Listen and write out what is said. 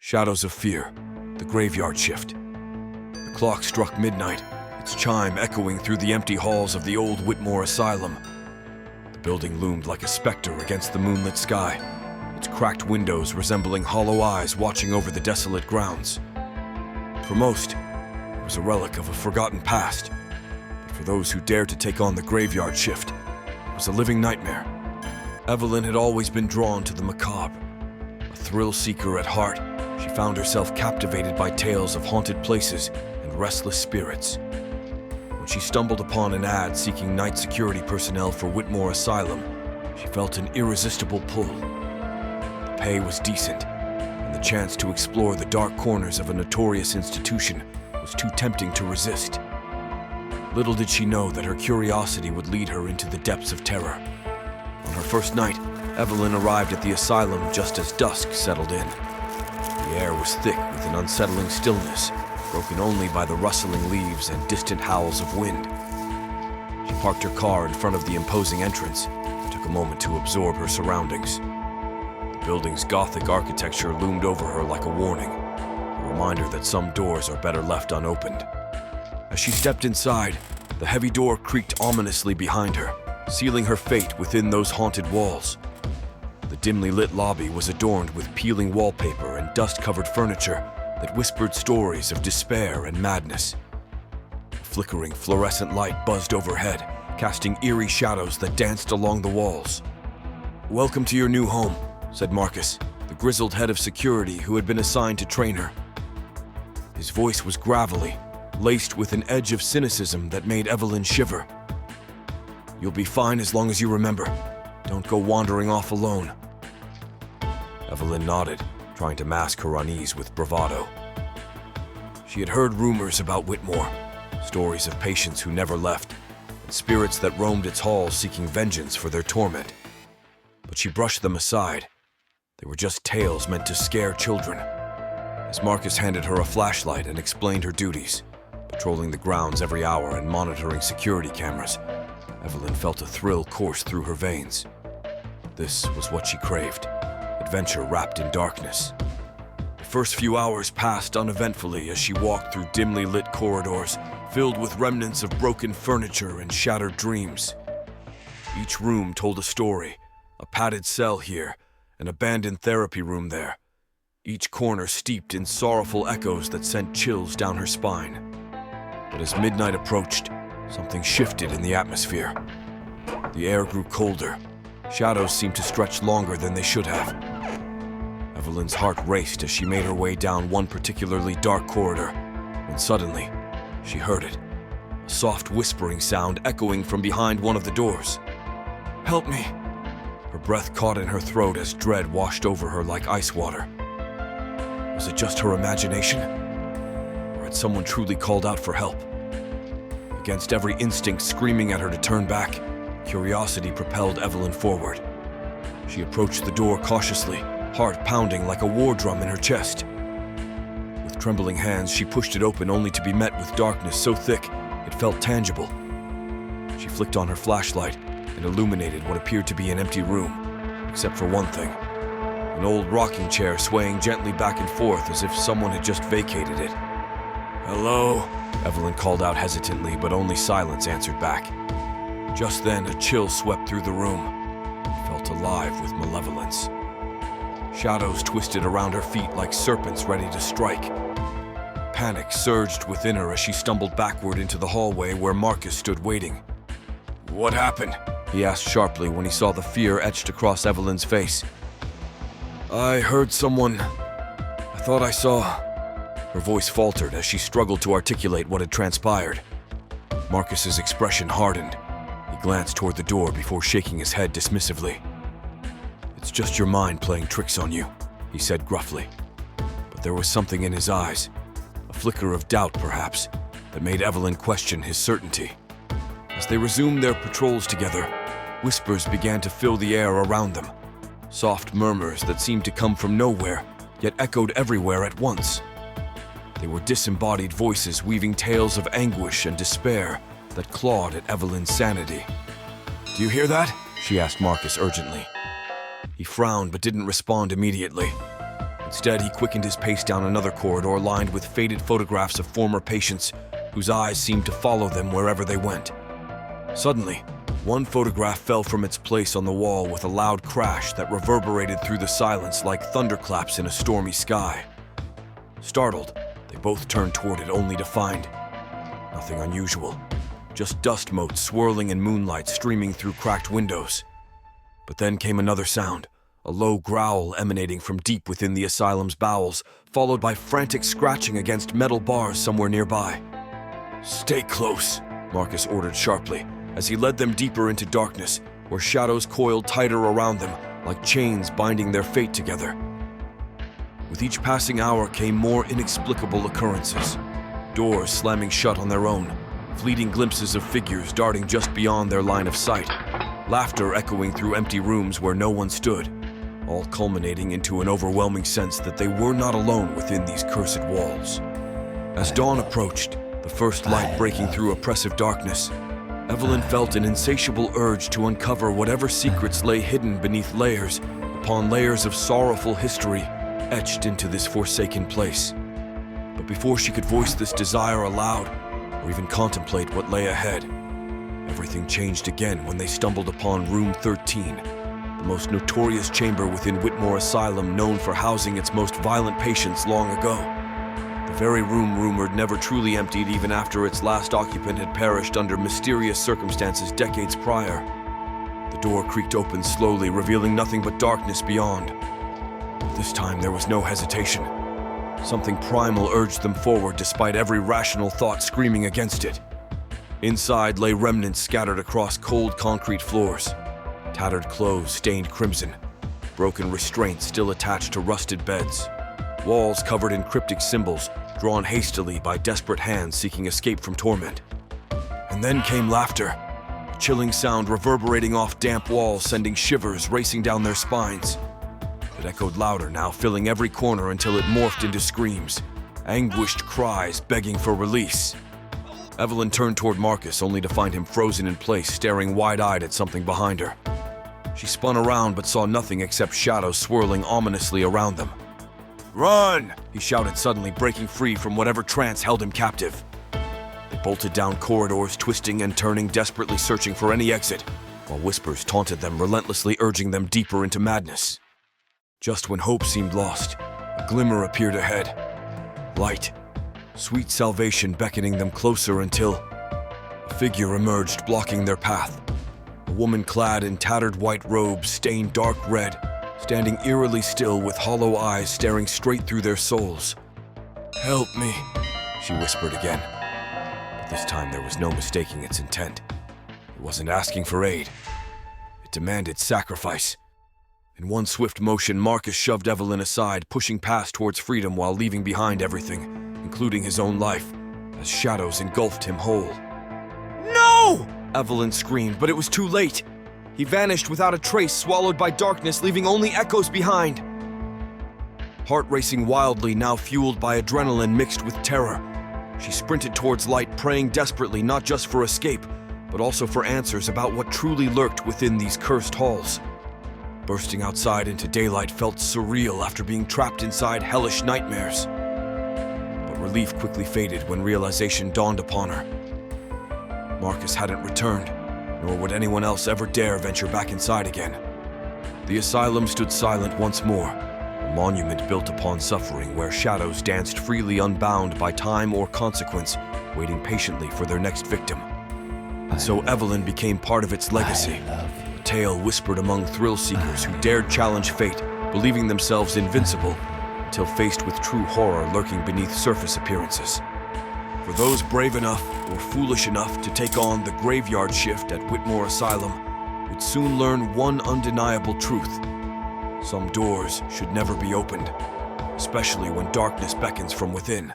Shadows of Fear, the graveyard shift. The clock struck midnight, its chime echoing through the empty halls of the old Whitmore Asylum. The building loomed like a specter against the moonlit sky, its cracked windows resembling hollow eyes watching over the desolate grounds. For most, it was a relic of a forgotten past, but for those who dared to take on the graveyard shift, it was a living nightmare. Evelyn had always been drawn to the macabre. A thrill-seeker at heart, she found herself captivated by tales of haunted places and restless spirits. When she stumbled upon an ad seeking night security personnel for Whitmore Asylum, she felt an irresistible pull. The pay was decent, and the chance to explore the dark corners of a notorious institution was too tempting to resist. Little did she know that her curiosity would lead her into the depths of terror. On her first night, Evelyn arrived at the asylum just as dusk settled in. The air was thick with an unsettling stillness, broken only by the rustling leaves and distant howls of wind. She parked her car in front of the imposing entrance and took a moment to absorb her surroundings. The building's Gothic architecture loomed over her like a warning, a reminder that some doors are better left unopened. As she stepped inside, the heavy door creaked ominously behind her, sealing her fate within those haunted walls. The dimly lit lobby was adorned with peeling wallpaper and dust-covered furniture that whispered stories of despair and madness. A flickering fluorescent light buzzed overhead, casting eerie shadows that danced along the walls. "Welcome to your new home," said Marcus, the grizzled head of security who had been assigned to train her. His voice was gravelly, laced with an edge of cynicism that made Evelyn shiver. "You'll be fine as long as you remember. Don't go wandering off alone." Evelyn nodded, trying to mask her unease with bravado. She had heard rumors about Whitmore, stories of patients who never left, and spirits that roamed its halls seeking vengeance for their torment. But she brushed them aside. They were just tales meant to scare children. As Marcus handed her a flashlight and explained her duties, patrolling the grounds every hour and monitoring security cameras, Evelyn felt a thrill course through her veins. This was what she craved, adventure wrapped in darkness. The first few hours passed uneventfully as she walked through dimly lit corridors filled with remnants of broken furniture and shattered dreams. Each room told a story, a padded cell here, an abandoned therapy room there, each corner steeped in sorrowful echoes that sent chills down her spine. But as midnight approached, something shifted in the atmosphere. The air grew colder. Shadows seemed to stretch longer than they should have. Evelyn's heart raced as she made her way down one particularly dark corridor, when suddenly, she heard it. A soft whispering sound echoing from behind one of the doors. "Help me!" Her breath caught in her throat as dread washed over her like ice water. Was it just her imagination? Or had someone truly called out for help? Against every instinct screaming at her to turn back, curiosity propelled Evelyn forward. She approached the door cautiously, heart pounding like a war drum in her chest. With trembling hands, she pushed it open only to be met with darkness so thick it felt tangible. She flicked on her flashlight and illuminated what appeared to be an empty room, except for one thing: an old rocking chair swaying gently back and forth as if someone had just vacated it. "Hello?" Evelyn called out hesitantly, but only silence answered back. Just then, a chill swept through the room. It felt alive with malevolence. Shadows twisted around her feet like serpents ready to strike. Panic surged within her as she stumbled backward into the hallway where Marcus stood waiting. "What happened?" he asked sharply when he saw the fear etched across Evelyn's face. "I heard someone. I thought I saw..." Her voice faltered as she struggled to articulate what had transpired. Marcus's expression hardened. He glanced toward the door before shaking his head dismissively. "It's just your mind playing tricks on you," he said gruffly. But there was something in his eyes, a flicker of doubt perhaps, that made Evelyn question his certainty. As they resumed their patrols together, whispers began to fill the air around them. Soft murmurs that seemed to come from nowhere, yet echoed everywhere at once. They were disembodied voices weaving tales of anguish and despair that clawed at Evelyn's sanity. "Do you hear that?" she asked Marcus urgently. He frowned but didn't respond immediately. Instead, he quickened his pace down another corridor lined with faded photographs of former patients whose eyes seemed to follow them wherever they went. Suddenly, one photograph fell from its place on the wall with a loud crash that reverberated through the silence like thunderclaps in a stormy sky. Startled, they both turned toward it only to find nothing unusual, just dust motes swirling in moonlight streaming through cracked windows. But then came another sound, a low growl emanating from deep within the asylum's bowels, followed by frantic scratching against metal bars somewhere nearby. "Stay close," Marcus ordered sharply, as he led them deeper into darkness, where shadows coiled tighter around them, like chains binding their fate together. With each passing hour came more inexplicable occurrences. Doors slamming shut on their own, fleeting glimpses of figures darting just beyond their line of sight, laughter echoing through empty rooms where no one stood, all culminating into an overwhelming sense that they were not alone within these cursed walls. As dawn approached, the first light breaking through oppressive darkness, Evelyn felt an insatiable urge to uncover whatever secrets lay hidden beneath layers upon layers of sorrowful history etched into this forsaken place. But before she could voice this desire aloud, or even contemplate what lay ahead, everything changed again when they stumbled upon Room 13, the most notorious chamber within Whitmore Asylum, known for housing its most violent patients long ago. The very room rumored never truly emptied even after its last occupant had perished under mysterious circumstances decades prior. The door creaked open slowly, revealing nothing but darkness beyond. But this time there was no hesitation. Something primal urged them forward despite every rational thought screaming against it. Inside lay remnants scattered across cold concrete floors, tattered clothes stained crimson, broken restraints still attached to rusted beds, walls covered in cryptic symbols drawn hastily by desperate hands seeking escape from torment. And then came laughter, a chilling sound reverberating off damp walls, sending shivers racing down their spines. It echoed louder now, filling every corner until it morphed into screams, anguished cries begging for release. Evelyn turned toward Marcus, only to find him frozen in place, staring wide-eyed at something behind her. She spun around but saw nothing except shadows swirling ominously around them. "Run!" he shouted suddenly, breaking free from whatever trance held him captive. They bolted down corridors, twisting and turning, desperately searching for any exit, while whispers taunted them, relentlessly urging them deeper into madness. Just when hope seemed lost, a glimmer appeared ahead. Light, sweet salvation beckoning them closer until a figure emerged, blocking their path. A woman clad in tattered white robes stained dark red, standing eerily still with hollow eyes staring straight through their souls. "Help me," she whispered again. But this time there was no mistaking its intent. It wasn't asking for aid. It demanded sacrifice. In one swift motion, Marcus shoved Evelyn aside, pushing past towards freedom while leaving behind everything, including his own life, as shadows engulfed him whole. "No!" Evelyn screamed, but it was too late. He vanished without a trace, swallowed by darkness, leaving only echoes behind. Heart racing wildly, now fueled by adrenaline mixed with terror, she sprinted towards light, praying desperately not just for escape, but also for answers about what truly lurked within these cursed halls. Bursting outside into daylight felt surreal after being trapped inside hellish nightmares. But relief quickly faded when realization dawned upon her. Marcus hadn't returned, nor would anyone else ever dare venture back inside again. The asylum stood silent once more, a monument built upon suffering where shadows danced freely unbound by time or consequence, waiting patiently for their next victim. And so Evelyn became part of its legacy. A tale whispered among thrill-seekers who dared challenge fate, believing themselves invincible, until faced with true horror lurking beneath surface appearances. For those brave enough or foolish enough to take on the graveyard shift at Whitmore Asylum would soon learn one undeniable truth. Some doors should never be opened, especially when darkness beckons from within.